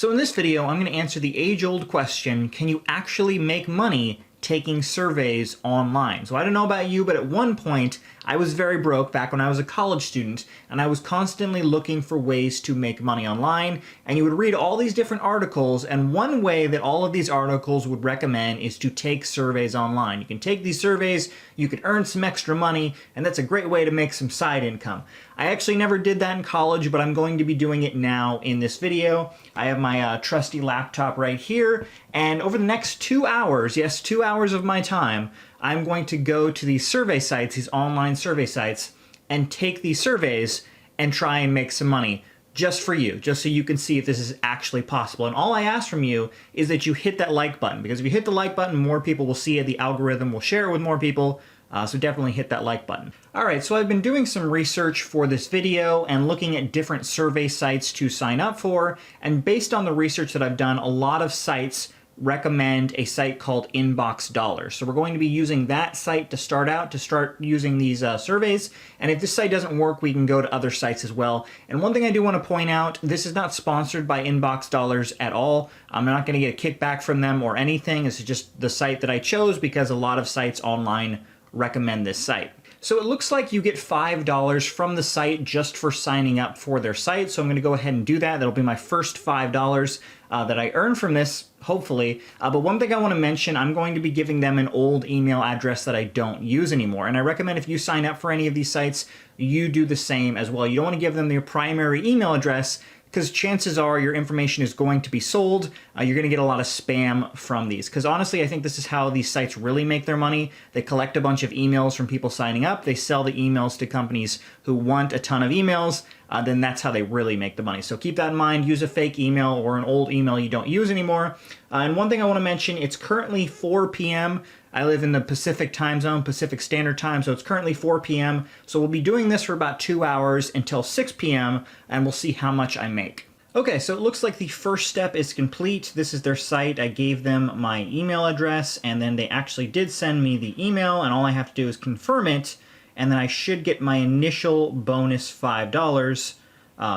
So in this video, I'm going to answer the age-old question, can you actually make money taking surveys online? So I don't know about you, but at one point I was very broke back when I was a college student, and I was constantly looking for ways to make money online. And you would read all these different articles, and one way that all of these articles would recommend is to take surveys online. You can take these surveys, you can earn some extra money, and that's a great way to make some side income. I actually never did that in college, but I'm going to be doing it now in this video. I have my trusty laptop right here, and over the next 2 hours, yes, 2 hours of my time, I'm going to go to these survey sites, these online survey sites, and take these surveys and try and make some money just for you, just so you can see if this is actually possible. And all I ask from you is that you hit that like button, because if you hit the like button, more people will see it, the algorithm will share it with more people. So definitely hit that like button. All right, so I've been doing some research for this video and looking at different survey sites to sign up for. And based on the research that I've done, a lot of sites recommend a site called InboxDollars. So we're going to be using that site to start using these surveys. And if this site doesn't work, we can go to other sites as well. And one thing I do want to point out, this is not sponsored by InboxDollars at all. I'm not going to get a kickback from them or anything. This is just the site that I chose because a lot of sites online recommend this site. So it looks like you get $5 from the site just for signing up for their site. So I'm going to go ahead and do that. That'll be my first $5 that I earn from this, hopefully. But one thing I want to mention, I'm going to be giving them an old email address that I don't use anymore. And I recommend if you sign up for any of these sites, you do the same as well. You don't want to give them your primary email address, because chances are your information is going to be sold. You're going to get a lot of spam from these. Because honestly, I think this is how these sites really make their money. They collect a bunch of emails from people signing up. They sell the emails to companies who want a ton of emails. Then that's how they really make the money. So keep that in mind. Use a fake email or an old email you don't use anymore. And one thing I want to mention, it's currently 4 p.m. I live in the Pacific time zone, Pacific Standard Time, so it's currently 4 p.m. So we'll be doing this for about 2 hours until 6 p.m. and we'll see how much I make. Okay, so it looks like the first step is complete. This is their site. I gave them my email address, and then they actually did send me the email, and all I have to do is confirm it, and then I should get my initial bonus $5.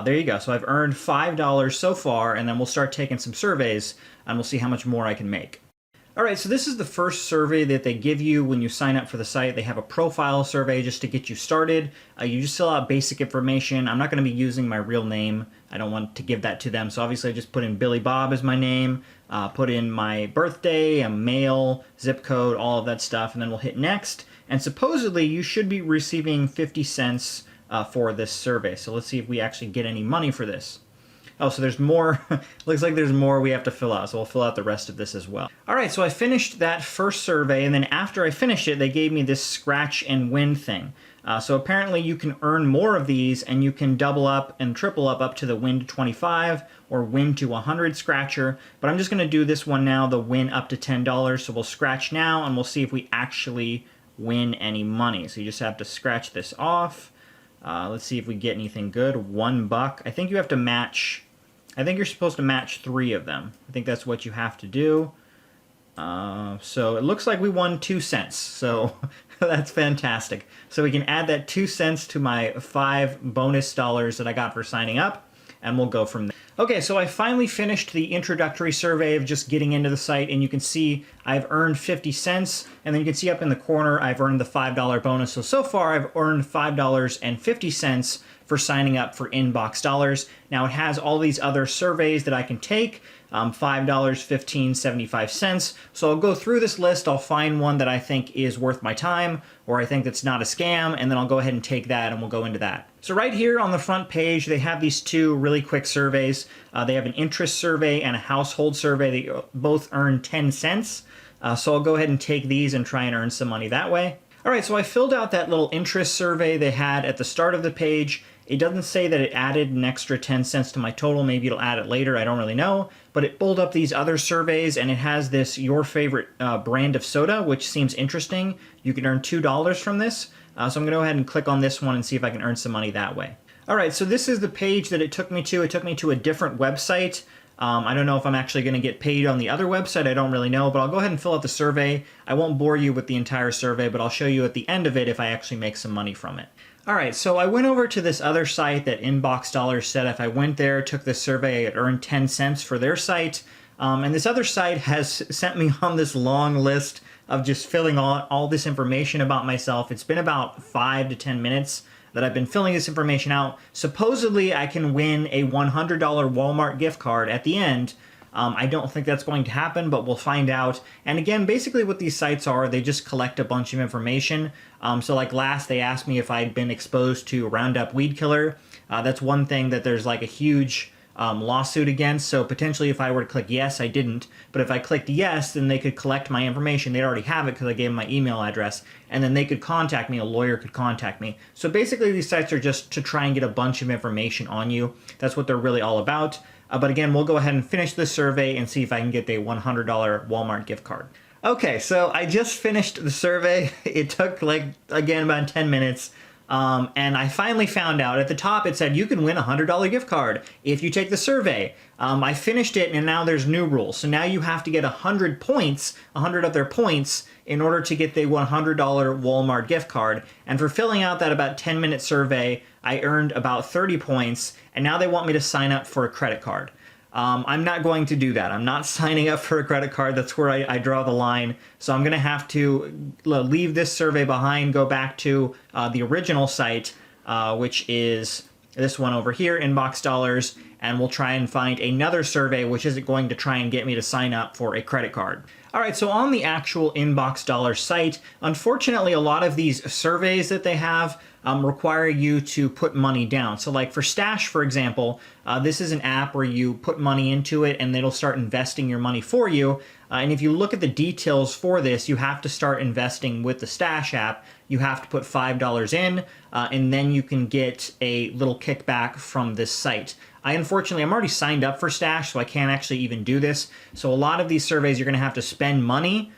There you go. So I've earned $5 so far, and then we'll start taking some surveys, and we'll see how much more I can make. All right, so this is the first survey that they give you when you sign up for the site. They have a profile survey just to get you started. You just fill out basic information. I'm not going to be using my real name. I don't want to give that to them. So obviously I just put in Billy Bob as my name, put in my birthday, a mail, zip code, all of that stuff, and then we'll hit next. And supposedly you should be receiving 50 cents for this survey. So let's see if we actually get any money for this. Oh, so there's more. Looks like there's more we have to fill out, so we'll fill out the rest of this as well. All right, so I finished that first survey, and then after I finished it, they gave me this scratch and win thing. So apparently you can earn more of these, and you can double up and triple up to the win to 25 or win to 100 scratcher. But I'm just going to do this one now, the win up to $10. So we'll scratch now, and we'll see if we actually win any money. So you just have to scratch this off. Let's see if we get anything good. $1. I think you have to match. I think you're supposed to match 3 of them. I think that's what you have to do. So it looks like we won 2 cents. So that's fantastic. So we can add that 2 cents to my 5 bonus dollars that I got for signing up, and we'll go from there. Okay, so I finally finished the introductory survey of just getting into the site, and you can see I've earned 50 cents, and then you can see up in the corner I've earned the $5 bonus. So far I've earned $5.50 for signing up for InboxDollars. Now it has all these other surveys that I can take, $5, $15, 75 cents. So I'll go through this list, I'll find one that I think is worth my time, or I think that's not a scam, and then I'll go ahead and take that and we'll go into that. So right here on the front page, they have these 2 really quick surveys. They have an interest survey and a household survey. They both earn 10 cents. So I'll go ahead and take these and try and earn some money that way. All right, so I filled out that little interest survey they had at the start of the page. It doesn't say that it added an extra 10 cents to my total. Maybe it'll add it later. I don't really know. But it pulled up these other surveys, and it has this your favorite brand of soda, which seems interesting. You can earn $2 from this. So I'm going to go ahead and click on this one and see if I can earn some money that way. All right, so this is the page that it took me to. It took me to a different website. I don't know if I'm actually going to get paid on the other website. I don't really know, but I'll go ahead and fill out the survey. I won't bore you with the entire survey, but I'll show you at the end of it if I actually make some money from it. All right, so I went over to this other site that InboxDollars said if I went there, took this survey, I'd earn 10 cents for their site. And this other site has sent me on this long list of just filling all this information about myself. It's been about 5 to 10 minutes that I've been filling this information out. Supposedly, I can win a $100 Walmart gift card at the end. I don't think that's going to happen, but we'll find out. And again, basically what these sites are, they just collect a bunch of information. So like last, they asked me if I'd been exposed to Roundup weed killer. That's one thing that there's like a huge lawsuit against. So potentially if I were to click yes, I didn't. But if I clicked yes, then they could collect my information. They'd already have it because I gave them my email address. And then they could contact me. A lawyer could contact me. So basically these sites are just to try and get a bunch of information on you. That's what they're really all about. But again, we'll go ahead and finish this survey and see if I can get the $100 Walmart gift card. Okay, so I just finished the survey. It took again, about 10 minutes. And I finally found out at the top it said you can win a $100 gift card if you take the survey. I finished it and now there's new rules. So now you have to get 100 points, 100 of their points in order to get the $100 Walmart gift card. And for filling out that about 10-minute survey, I earned about 30 points and now they want me to sign up for a credit card. I'm not going to do that. I'm not signing up for a credit card. That's where I draw the line. So I'm going to have to leave this survey behind, go back to the original site, which is this one over here, InboxDollars, and we'll try and find another survey which isn't going to try and get me to sign up for a credit card. All right, so on the actual InboxDollars site, unfortunately, a lot of these surveys that they have require you to put money down. So like for Stash, for example, this is an app where you put money into it and it'll start investing your money for you. And if you look at the details for this, you have to start investing with the Stash app. You have to put $5 in, and then you can get a little kickback from this site. Unfortunately, I'm already signed up for Stash, so I can't actually even do this. So a lot of these surveys, you're going to have to spend money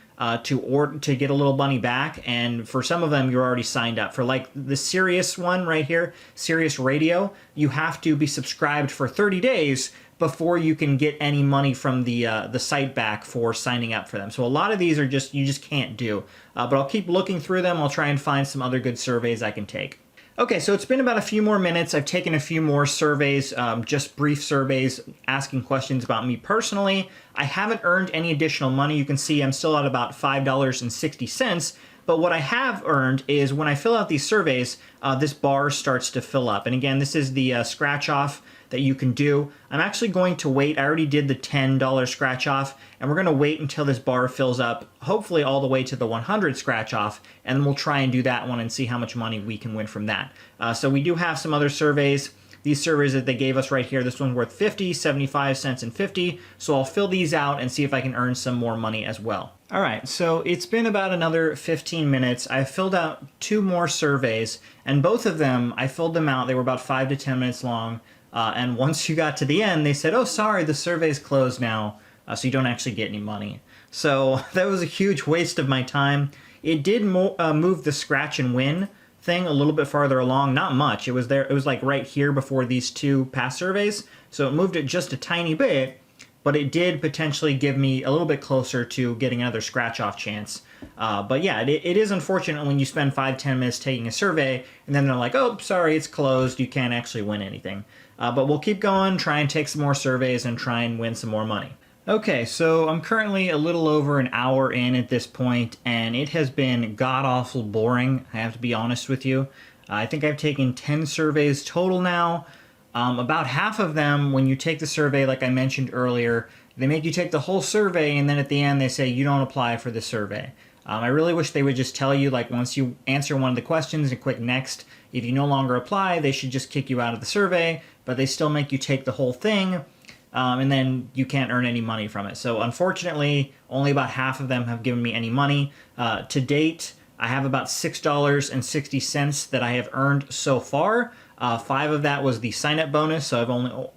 to get a little money back, and for some of them you're already signed up. For like the Sirius one right here, Sirius Radio, you have to be subscribed for 30 days before you can get any money from the site back for signing up for them. So a lot of these are you just can't do. But I'll keep looking through them. I'll try and find some other good surveys I can take. Okay, so it's been about a few more minutes. I've taken a few more surveys, just brief surveys asking questions about me personally. I haven't earned any additional money. You can see I'm still at about $5.60. But what I have earned is when I fill out these surveys, this bar starts to fill up. And again, this is the scratch off that you can do. I'm actually going to wait. I already did the $10 scratch off, and we're going to wait until this bar fills up, hopefully all the way to the 100 scratch off, and then we'll try and do that one and see how much money we can win from that. So we do have some other surveys. These surveys that they gave us right here, this one's worth 50, 75 cents, and 50. So I'll fill these out and see if I can earn some more money as well. All right, so it's been about another 15 minutes. I filled out 2 more surveys, and both of them, I filled them out. They were about 5 to 10 minutes long. And once you got to the end, they said, oh, sorry, the survey's closed now, so you don't actually get any money. So that was a huge waste of my time. It did move the scratch and win thing a little bit farther along, not much. It was there. It was like right here before these 2 past surveys, so it moved it just a tiny bit, but it did potentially give me a little bit closer to getting another scratch-off chance. But yeah, it is unfortunate when you spend 5-10 minutes taking a survey, and then they're like, oh, sorry, it's closed, you can't actually win anything. But we'll keep going, try and take some more surveys, and try and win some more money. Okay, so I'm currently a little over an hour in at this point, and it has been god-awful boring, I have to be honest with you. I think I've taken 10 surveys total now. About half of them, when you take the survey, like I mentioned earlier, they make you take the whole survey, and then at the end they say you don't apply for the survey. I really wish they would just tell you, like, once you answer one of the questions and click next, if you no longer apply, they should just kick you out of the survey, but they still make you take the whole thing, and then you can't earn any money from it. So unfortunately, only about half of them have given me any money. To date, I have about $6.60 that I have earned so far. 5 of that was the sign-up bonus, so I've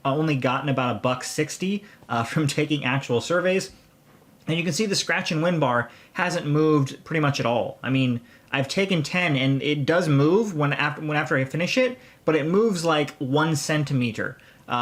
only gotten about $1.60 from taking actual surveys. And you can see the scratch and win bar hasn't moved pretty much at all. I mean, I've taken 10, and it does move after I finish it, but it moves like 1 centimeter.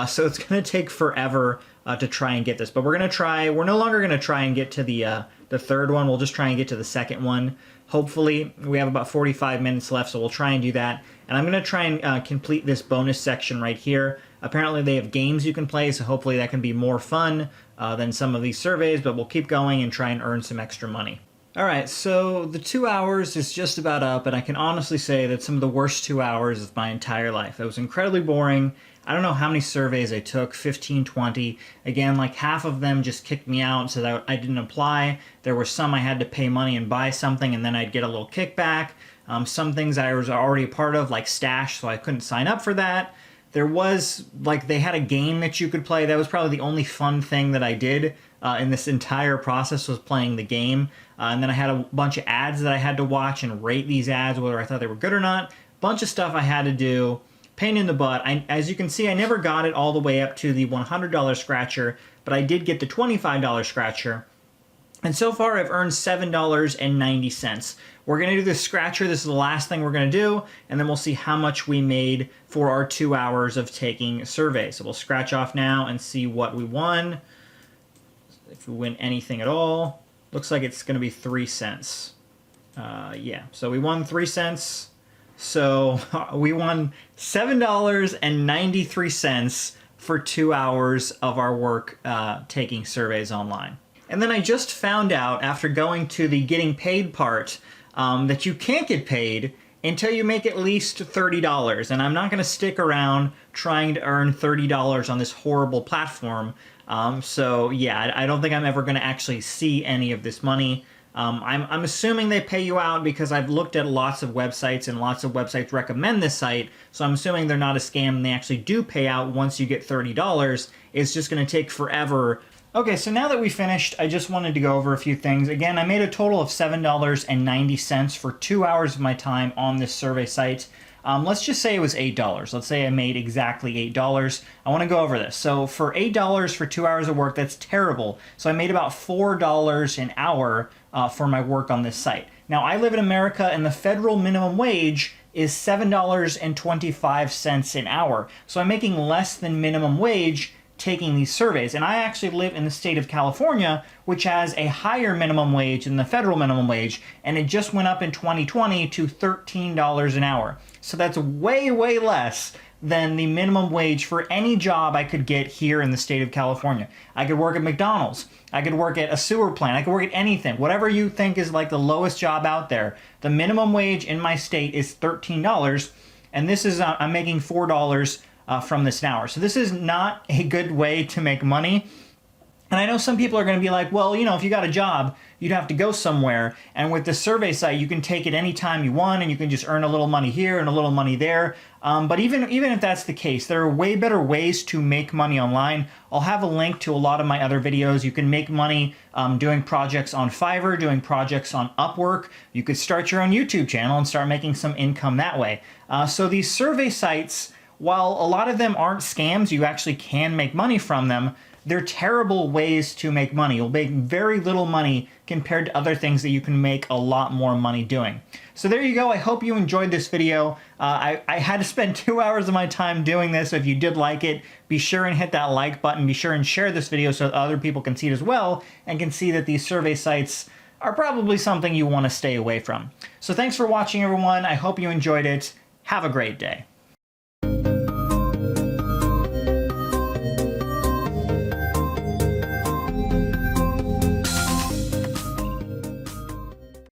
So it's going to take forever to try and get this. But we're no longer going to try and get to the third one. We'll just try and get to the second one. Hopefully, we have about 45 minutes left, so we'll try and do that. And I'm going to try and complete this bonus section right here. Apparently, they have games you can play, so hopefully that can be more fun than some of these surveys, but we'll keep going and try and earn some extra money. All right, so the 2 hours is just about up, and I can honestly say that some of the worst 2 hours of my entire life. It was incredibly boring. I don't know how many surveys I took, 15, 20. Again, like half of them just kicked me out so that I didn't apply. There were some I had to pay money and buy something, and then I'd get a little kickback. Some things I was already a part of, like Stash, so I couldn't sign up for that. There was, like, they had a game that you could play. That was probably the only fun thing that I did in this entire process, was playing the game. And then I had a bunch of ads that I had to watch and rate these ads, whether I thought they were good or not. Bunch of stuff I had to do. Pain in the butt. As you can see, I never got it all the way up to the $100 scratcher, but I did get the $25 scratcher. And so far, I've earned $7.90. We're going to do the scratcher. This is the last thing we're going to do, and then we'll see how much we made for our 2 hours of taking surveys. So we'll scratch off now and see what we won. If we win anything at all. Looks like it's going to be 3 cents. Yeah, so we won 3 cents. So we won $7.93 for 2 hours of our work taking surveys online. And then I just found out, after going to the getting paid part, that you can't get paid until you make at least $30. And I'm not going to stick around trying to earn $30 on this horrible platform. So yeah, I don't think I'm ever going to actually see any of this money. I'm assuming they pay you out because I've looked at lots of websites and lots of websites recommend this site. So I'm assuming they're not a scam and they actually do pay out once you get $30. It's just going to take forever. Okay, so now that we finished, I just wanted to go over a few things. Again, I made a total of $7.90 for 2 hours of my time on this survey site. Let's just say it was $8. Let's say I made exactly $8. I want to go over this. So for $8 for 2 hours of work, that's terrible. So I made about $4 an hour for my work on this site. Now, I live in America, and the federal minimum wage is $7.25 an hour. So I'm making less than minimum wage taking these surveys. And I actually live in the state of California, which has a higher minimum wage than the federal minimum wage, and it just went up in 2020 to $13 an hour. So that's way, way less than the minimum wage for any job I could get here in the state of California. I could work at McDonald's. I could work at a sewer plant. I could work at anything. Whatever you think is like the lowest job out there. The minimum wage in my state is $13, and this is, I'm making $4 from this an hour. So this is not a good way to make money. And I know some people are going to be like, well, you know, if you got a job, you'd have to go somewhere. And with the survey site, you can take it anytime you want, and you can just earn a little money here and a little money there. But even if that's the case, there are way better ways to make money online. I'll have a link to a lot of my other videos. You can make money doing projects on Fiverr, doing projects on Upwork. You could start your own YouTube channel and start making some income that way. So these survey sites, while a lot of them aren't scams, you actually can make money from them, they're terrible ways to make money. You'll make very little money compared to other things that you can make a lot more money doing. So there you go. I hope you enjoyed this video. I had to spend 2 hours of my time doing this. So if you did like it, be sure and hit that like button. Be sure and share this video so other people can see it as well and can see that these survey sites are probably something you want to stay away from. So thanks for watching, everyone. I hope you enjoyed it. Have a great day.